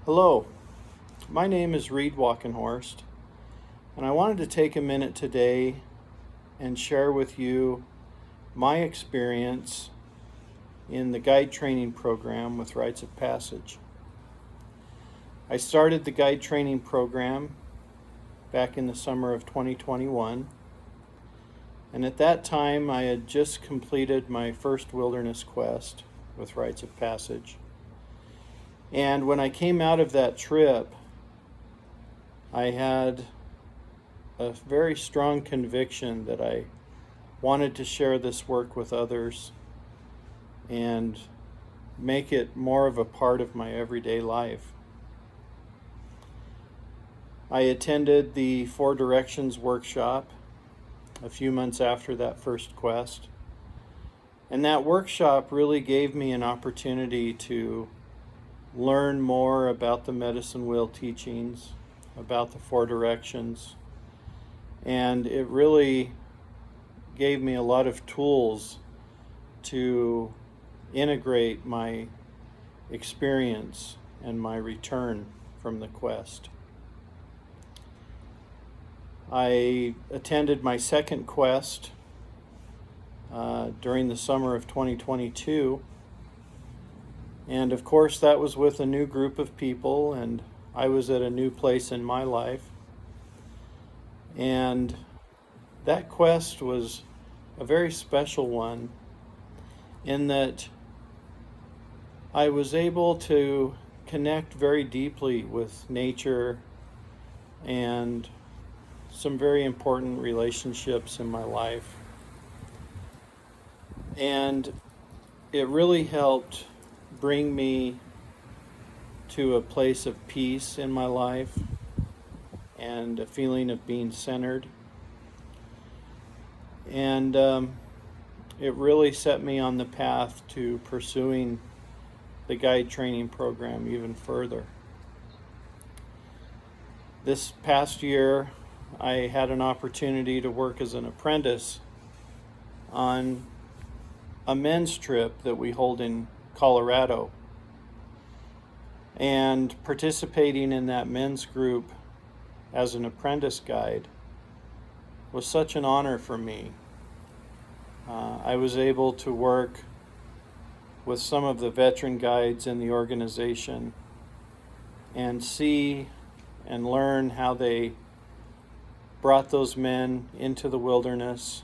Hello, my name is Reid Walkenhorst, and I wanted to take a minute today and share with you my experience in the guide training program with Rites of Passage. I started the guide training program back in the summer of 2021, and at that time I had just completed my first wilderness quest with Rites of Passage. And when I came out of that trip, I had a very strong conviction that I wanted to share this work with others and make it more of a part of my everyday life. I attended the Four Directions workshop a few months after that first quest, and that workshop really gave me an opportunity to learn more about the medicine wheel teachings, about the Four Directions, and it really gave me a lot of tools to integrate my experience and my return from the quest. I attended my second quest during the summer of 2022, and of course that was with a new group of people, and I was at a new place in my life. And that quest was a very special one in that I was able to connect very deeply with nature and some very important relationships in my life. And it really helped bring me to a place of peace in my life and a feeling of being centered. And it really set me on the path to pursuing the guide training program even further. This past year, I had an opportunity to work as an apprentice on a men's trip that we hold in Colorado. And participating in that men's group as an apprentice guide was such an honor for me. I was able to work with some of the veteran guides in the organization and see and learn how they brought those men into the wilderness,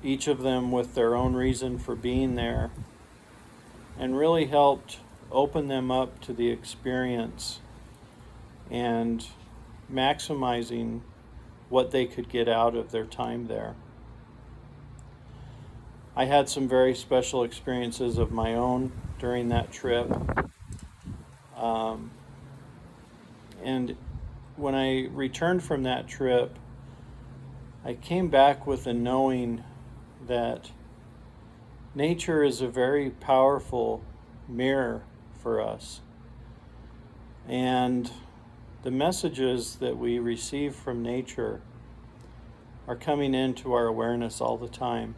each of them with their own reason for being there, and really helped open them up to the experience and maximizing what they could get out of their time there. I had some very special experiences of my own during that trip. And when I returned from that trip, I came back with a knowing that nature is a very powerful mirror for us. And the messages that we receive from nature are coming into our awareness all the time.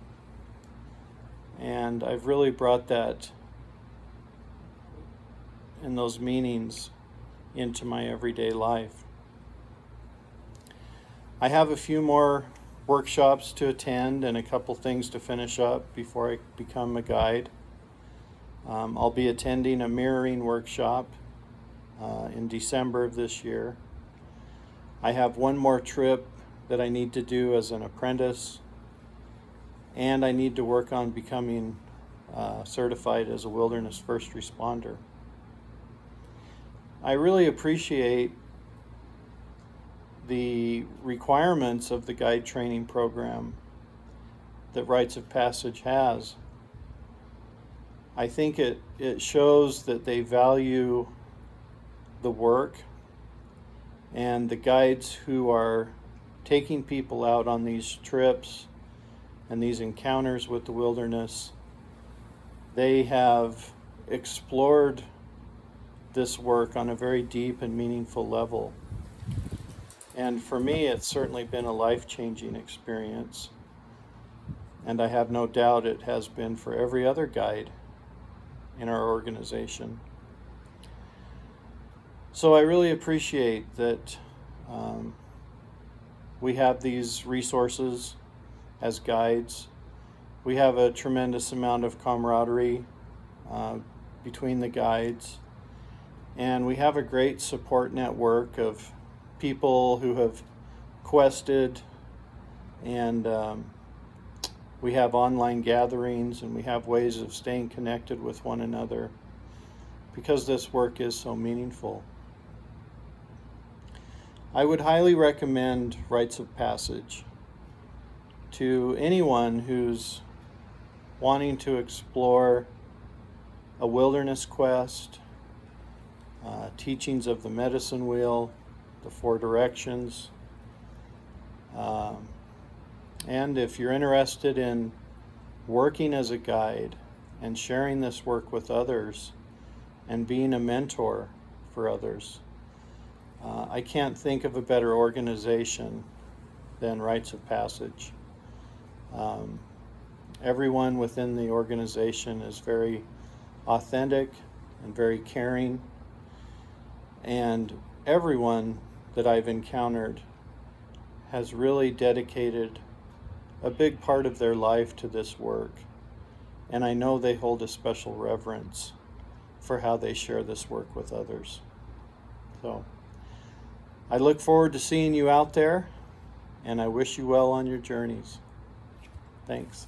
And I've really brought that and those meanings into my everyday life. I have a few more workshops to attend and a couple things to finish up before I become a guide. I'll be attending a mirroring workshop in December of this year. I have one more trip that I need to do as an apprentice, and I need to work on becoming certified as a wilderness first responder. I really appreciate the requirements of the guide training program that Rites of Passage has. I think it shows that they value the work, and the guides who are taking people out on these trips and these encounters with the wilderness, they have explored this work on a very deep and meaningful level. And for me, it's certainly been a life-changing experience. And I have no doubt it has been for every other guide in our organization. So I really appreciate that we have these resources as guides. We have a tremendous amount of camaraderie between the guides, and we have a great support network of people who have quested, and we have online gatherings, and we have ways of staying connected with one another because this work is so meaningful. I would highly recommend Rites of Passage to anyone who's wanting to explore a wilderness quest, teachings of the medicine wheel, the four directions, and if you're interested in working as a guide and sharing this work with others and being a mentor for others, I can't think of a better organization than Rites of Passage. Everyone within the organization is very authentic and very caring, and everyone that I've encountered has really dedicated a big part of their life to this work, and I know they hold a special reverence for how they share this work with others. So I look forward to seeing you out there, and I wish you well on your journeys. Thanks.